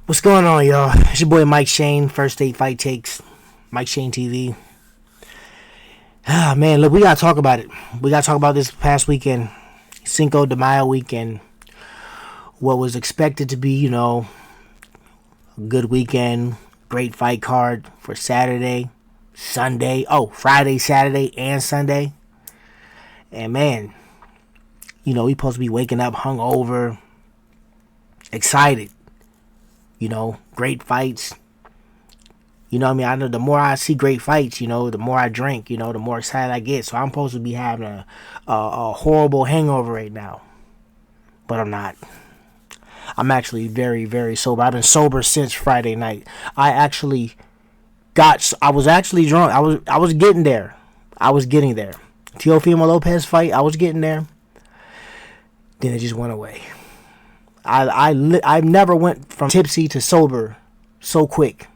What's going on, y'all? It's your boy Mike Shaine, First State Fight Takes, Mike Shaine TV. Ah, man, look, we gotta talk about it. We gotta talk about this past weekend, Cinco de Mayo weekend. What was expected to be, a good weekend, great fight card for Saturday, Sunday, Friday, Saturday, and Sunday. And man, we supposed to be waking up hungover, excited. Great fights. I know the more I see great fights, the more I drink, the more excited I get. So I'm supposed to be having a horrible hangover right now. But I'm not. I'm actually very, very sober. I've been sober since Friday night. I was actually drunk. I was getting there. Teofimo Lopez fight, I was getting there. Then it just went away. I never went from tipsy to sober so quick.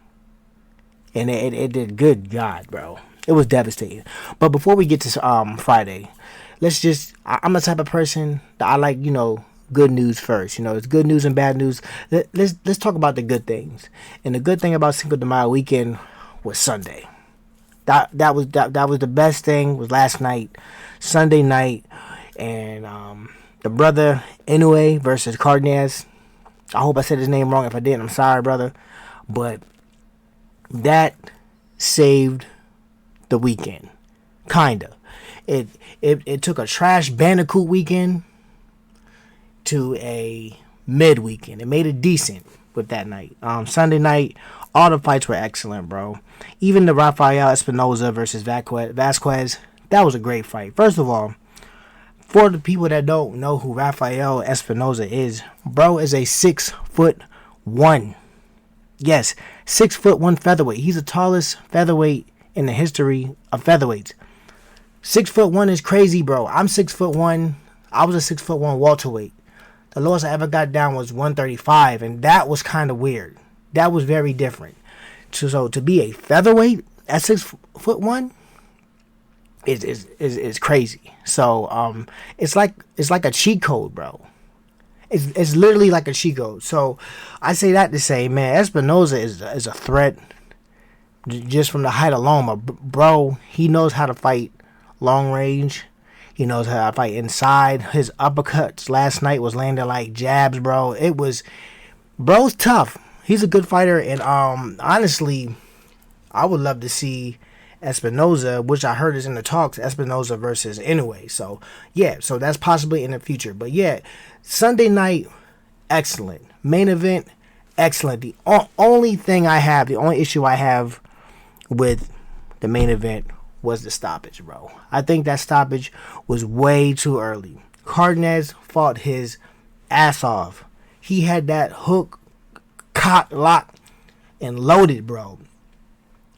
And it did. Good God, bro. It was devastating. But before we get to Friday, I'm the type of person that I like, good news first. It's good news and bad news. Let's talk about the good things. And the good thing about Cinco de Mayo weekend was Sunday. That was the best thing was last night, Sunday night, and the brother Inoue versus Cardenas. I hope I said his name wrong. If I didn't, I'm sorry, brother. But that saved the weekend. Kinda. It took a trash Bandicoot weekend to a mid weekend. It made it decent with that night. Sunday night, all the fights were excellent, bro. Even the Rafael Espinoza versus Vasquez, that was a great fight. First of all, for the people that don't know who Rafael Espinoza is, bro is a 6'1". Yes, 6'1" featherweight. He's the tallest featherweight in the history of featherweights. 6'1" is crazy, bro. I'm 6'1". I was a 6'1" welterweight. The lowest I ever got down was 135, and that was kind of weird. That was very different. So to be a featherweight at 6'1" is crazy. So it's like a cheat code, bro. It's literally like a cheat code. So I say that to say, man, Espinoza is a threat just from the height alone. But bro, he knows how to fight long range. He knows how to fight inside. His uppercuts last night was landing like jabs, bro. Bro's tough. He's a good fighter, and honestly, I would love to see Espinoza, which I heard is in the talks, Espinoza versus Inoue. So that's possibly in the future. But yeah, Sunday night, excellent. Main event, excellent. The only issue I have with the main event was the stoppage, bro. I think that stoppage was way too early. Cardenas fought his ass off. He had that hook cocked, locked, and loaded, bro.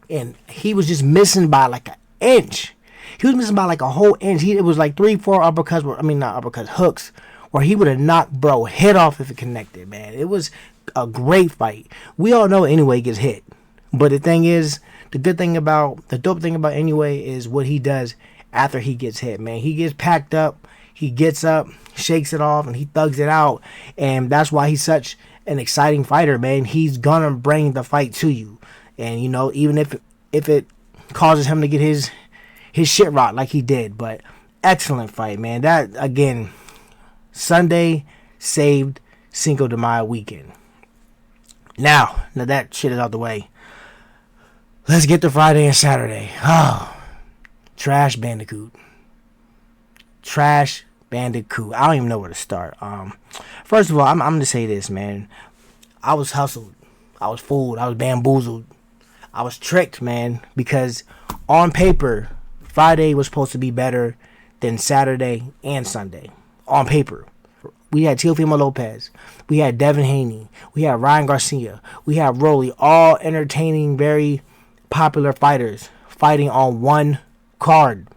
And he was just missing by like an inch. He was missing by like a whole inch. It was like 3-4 hooks, where he would have knocked bro head off if it connected, man. It was a great fight. We all know anyway gets hit. But the dope thing about Inoue is what he does after he gets hit, man. He gets packed up, he gets up, shakes it off, and he thugs it out. And that's why he's such an exciting fighter, man. He's gonna bring the fight to you. And even if it causes him to get his shit rocked like he did. But excellent fight, man. That again, Sunday saved Cinco de Mayo weekend. Now that shit is out the way, let's get to Friday and Saturday. Trash Bandicoot. I don't even know where to start. First of all, I'm gonna say this, man. I was hustled. I was fooled. I was bamboozled. I was tricked, man, because on paper, Friday was supposed to be better than Saturday and Sunday. On paper. We had Teofimo Lopez. We had Devin Haney. We had Ryan Garcia. We had Rolly. All entertaining, very popular fighters fighting on one card.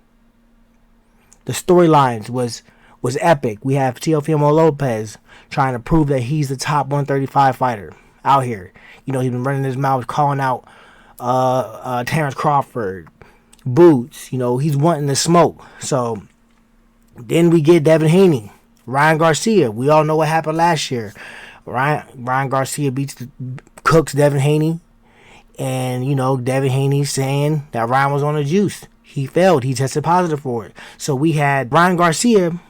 The storylines was epic. We have Teofimo Lopez trying to prove that he's the top 135 fighter out here. He's been running his mouth calling out Terrence Crawford, Boots. He's wanting to smoke. So then we get Devin Haney, Ryan Garcia. We all know what happened last year. Ryan Garcia cooks Devin Haney, and Devin Haney saying that Ryan was on the juice. He failed. He tested positive for it. So we had Ryan Garcia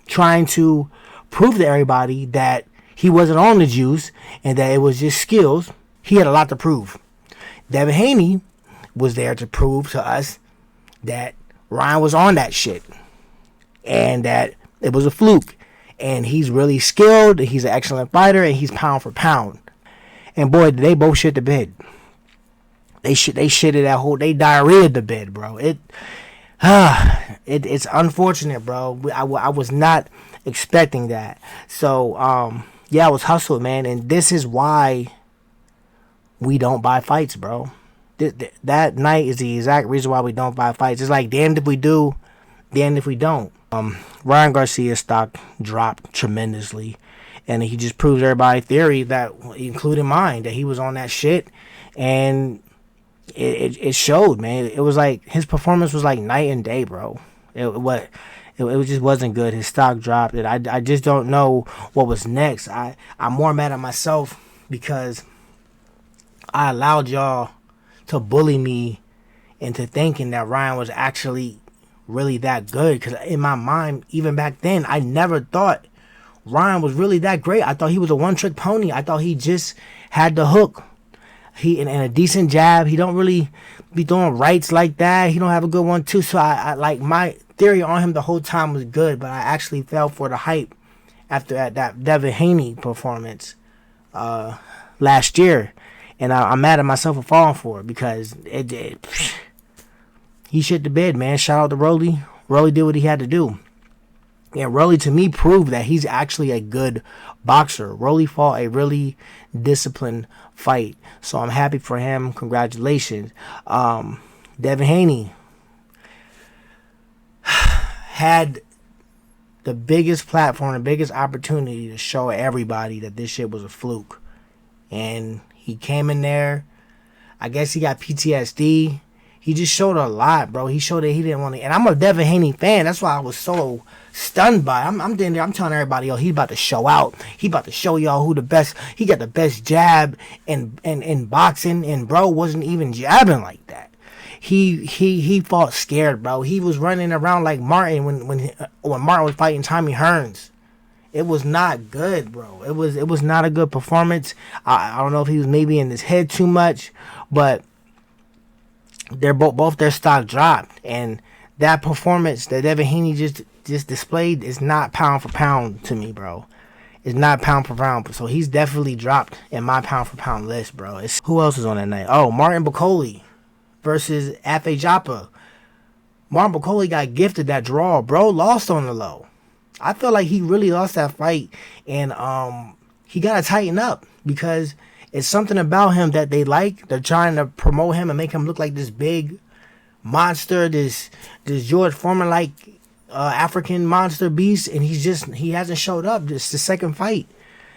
trying to prove to everybody that he wasn't on the juice and that it was just skills. He had a lot to prove. Devin Haney was there to prove to us that Ryan was on that shit and that it was a fluke. And he's really skilled. He's an excellent fighter, and he's pound for pound. And boy, they both shit the bed. They shitted that whole. They diarrheaed the bed, bro. It's unfortunate, bro. I was not expecting that. So yeah, I was hustled, man, and this is why we don't buy fights, bro. That night is the exact reason why we don't buy fights. It's like damned if we do, damned if we don't. Ryan Garcia's stock dropped tremendously, and he just proves everybody's theory, that including mine, that he was on that shit, and it showed, man. It was like his performance was like night and day, bro. It just wasn't good. His stock dropped. I just don't know what was next. I'm more mad at myself because I allowed y'all to bully me into thinking that Ryan was actually really that good. Because in my mind, even back then, I never thought Ryan was really that great. I thought he was a one-trick pony. I thought he just had the hook. And a decent jab. He don't really be throwing rights like that. He don't have a good one too. So I like, my theory on him the whole time was good, but I actually fell for the hype after that Devin Haney performance last year, and I'm mad at myself for falling for it because he shit the bed, man. Shout out to Rolly. Rolly did what he had to do. And Rolly, to me, proved that he's actually a good boxer. Rolly fought a really disciplined fight. So I'm happy for him. Congratulations. Devin Haney had the biggest platform, the biggest opportunity to show everybody that this shit was a fluke. And he came in there. I guess he got PTSD. He just showed a lot, bro. He showed that he didn't want to. And I'm a Devin Haney fan. That's why I was so stunned by it. I'm there. I'm telling everybody, yo, he's about to show out. He about to show y'all who the best. He got the best jab in boxing. And bro wasn't even jabbing like that. He fought scared, bro. He was running around like Martin when Martin was fighting Tommy Hearns. It was not good, bro. It was not a good performance. I don't know if he was maybe in his head too much, but they're both their stock dropped, and that performance that Devin Haney just displayed is not pound for pound to me, bro. It's not pound for pound, so he's definitely dropped in my pound for pound list, bro. Who else was on that night? Oh, Martin Bakole versus Afe Japa. Martin Bakole got gifted that draw, bro. Lost on the low. I feel like he really lost that fight, and he gotta tighten up because it's something about him that they like. They're trying to promote him and make him look like this big monster, this George Foreman like African monster beast, and he hasn't showed up. It's the second fight.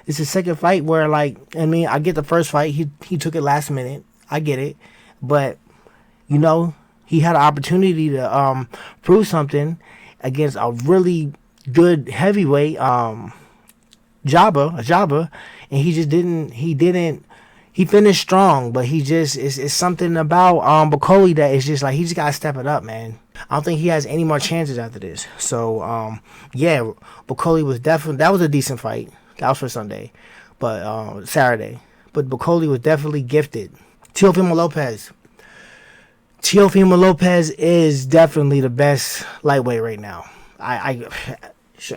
It's the second fight where, like, I mean, I get the first fight, he took it last minute. I get it, but he had an opportunity to prove something against a really good heavyweight, Jabba, and he just didn't. He finished strong, but he just it's something about Bakole that is just like he just gotta step it up, man. I don't think he has any more chances after this. So yeah, Bakole was definitely, that was a decent fight. That was for Sunday, but Saturday. But Bakole was definitely gifted. Teofimo Lopez is definitely the best lightweight right now. I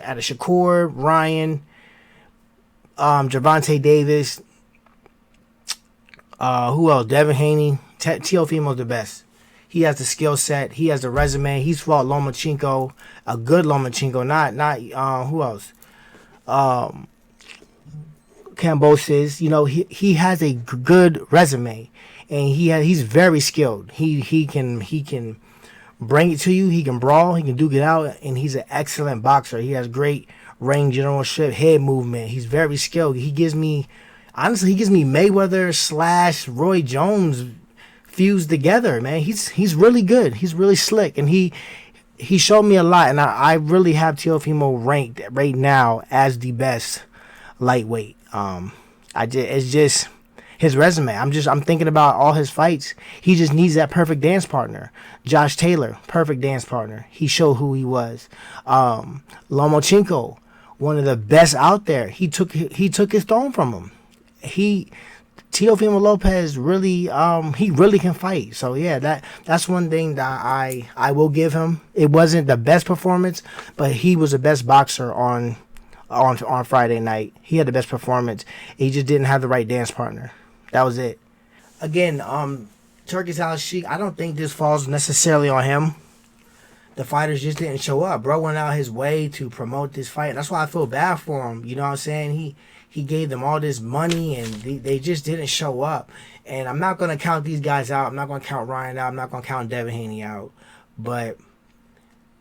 out of Shakur, Ryan, Gervonta Davis, who else? Devin Haney. Teofimo's the best. He has the skill set. He has the resume. He's fought Lomachenko, a good Lomachenko. Not who else? Cambosis. He has a good resume, and he's very skilled. He can bring it to you. He can brawl. He can duke it out, and he's an excellent boxer. He has great range, generalship, head movement. He's very skilled. He gives me Mayweather / Roy Jones fused together, man. He's really good. He's really slick, and he showed me a lot. And I really have Teofimo ranked right now as the best lightweight. It's just his resume. I'm thinking about all his fights. He just needs that perfect dance partner. Josh Taylor, perfect dance partner. He showed who he was. Lomachenko, one of the best out there. He took his throne from him. He Teofimo Lopez really he really can fight. So yeah, that's one thing that I will give him. It wasn't the best performance, but he was the best boxer on Friday night. He had the best performance. He just didn't have the right dance partner. That was it. Again, Turkish Al Sheik, I don't think this falls necessarily on him. The fighters just didn't show up. Bro went out his way to promote this fight. That's why I feel bad for him. You know what I'm saying? He gave them all this money and they just didn't show up. And I'm not going to count these guys out. I'm not going to count Ryan out. I'm not going to count Devin Haney out. But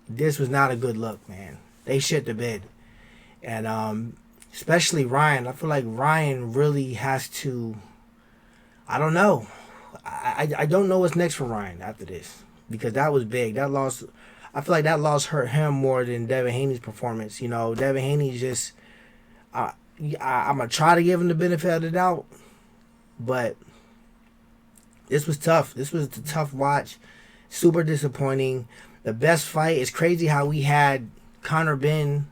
this was not a good look, man. They shit the bed. And especially Ryan. I feel like Ryan really has to... I don't know. I don't know what's next for Ryan after this. Because that was big. That loss... I feel like that loss hurt him more than Devin Haney's performance. You know, Devin Haney just... I'm going to try to give him the benefit of the doubt. But this was tough. This was a tough watch. Super disappointing. The best fight. It's crazy how we had Conor Benn,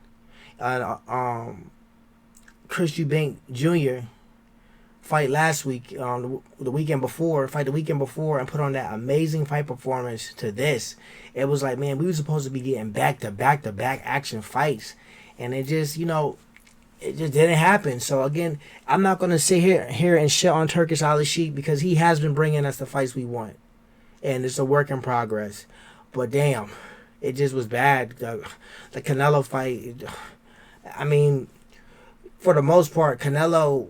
Chris Eubank Jr. fight last week, the weekend before, and put on that amazing fight performance to this. It was like, man, we were supposed to be getting back-to-back action fights. And it just, it just didn't happen. So, again, I'm not going to sit here and shit on Turkish Al Sheik because he has been bringing us the fights we want. And it's a work in progress. But, damn, it just was bad. The Canelo fight, I mean, for the most part, Canelo...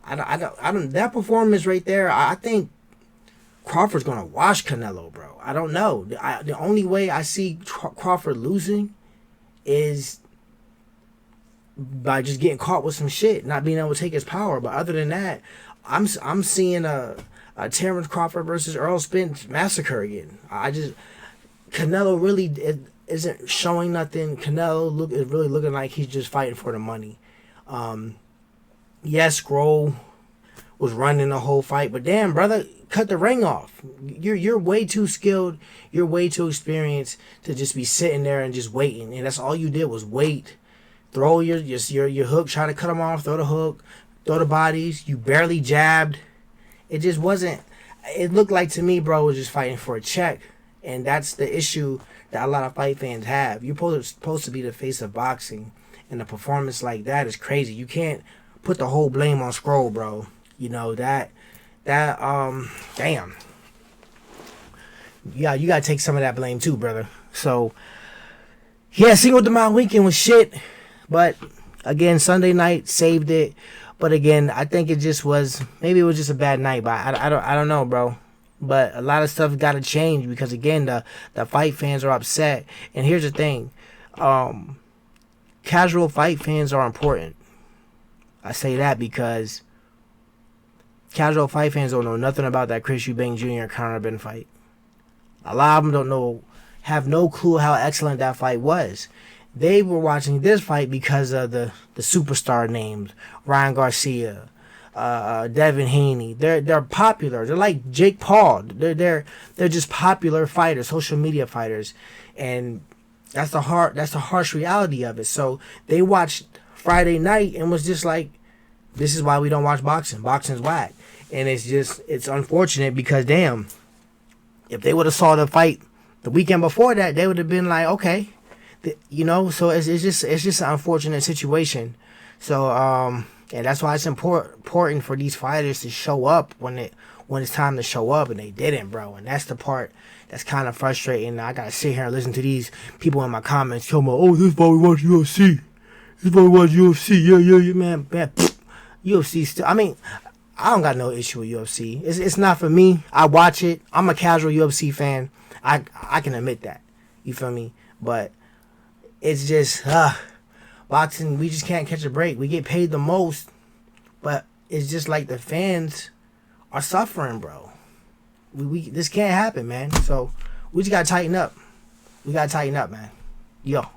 I don't. That performance right there, I think Crawford's gonna wash Canelo, bro. I don't know. The only way I see Crawford losing is by just getting caught with some shit, not being able to take his power. But other than that, I'm seeing a Terrence Crawford versus Earl Spence massacre again. Canelo really isn't showing nothing. Canelo is really looking like he's just fighting for the money. Yes, Scroll was running the whole fight, but damn, brother, cut the ring off. You're way too skilled. You're way too experienced to just be sitting there and just waiting. And that's all you did was wait. Throw your hook, try to cut them off, throw the hook, throw the bodies. You barely jabbed. It just wasn't. It looked like to me, bro, was just fighting for a check. And that's the issue that a lot of fight fans have. You're supposed to be the face of boxing. And a performance like that is crazy. You can't put the whole blame on Scroll, bro. Damn. Yeah, you gotta take some of that blame too, brother. So, yeah, Cinco de Mayo weekend was shit. But, again, Sunday night saved it. But, again, I think it just was, maybe it was just a bad night. But I don't know, bro. But a lot of stuff gotta change because, again, the fight fans are upset. And here's the thing. Casual fight fans are important. I say that because casual fight fans don't know nothing about that Chris Eubank Jr. Conor Benn fight. A lot of them have no clue how excellent that fight was. They were watching this fight because of the superstar names, Ryan Garcia, Devin Haney. They're popular. They're like Jake Paul. They're just popular fighters, social media fighters, and that's the harsh reality of it. So they watched Friday night and was just like, this is why we don't watch boxing. Boxing's whack. And it's unfortunate because, damn, if they would have saw the fight the weekend before that, they would have been like, okay, so it's just an unfortunate situation. So, and that's why it's important for these fighters to show up when it's time to show up, and they didn't, bro. And that's the part that's kind of frustrating. I gotta sit here and listen to these people in my comments tell me, oh, this is why we watch UFC. This is why we watch UFC. Yeah, man. UFC still. I mean, I don't got no issue with UFC. It's not for me. I watch it. I'm a casual UFC fan. I can admit that. You feel me? But it's just boxing. We just can't catch a break. We get paid the most, but it's just like the fans are suffering, bro. This can't happen, man. So we just gotta tighten up. We gotta tighten up, man. Yo.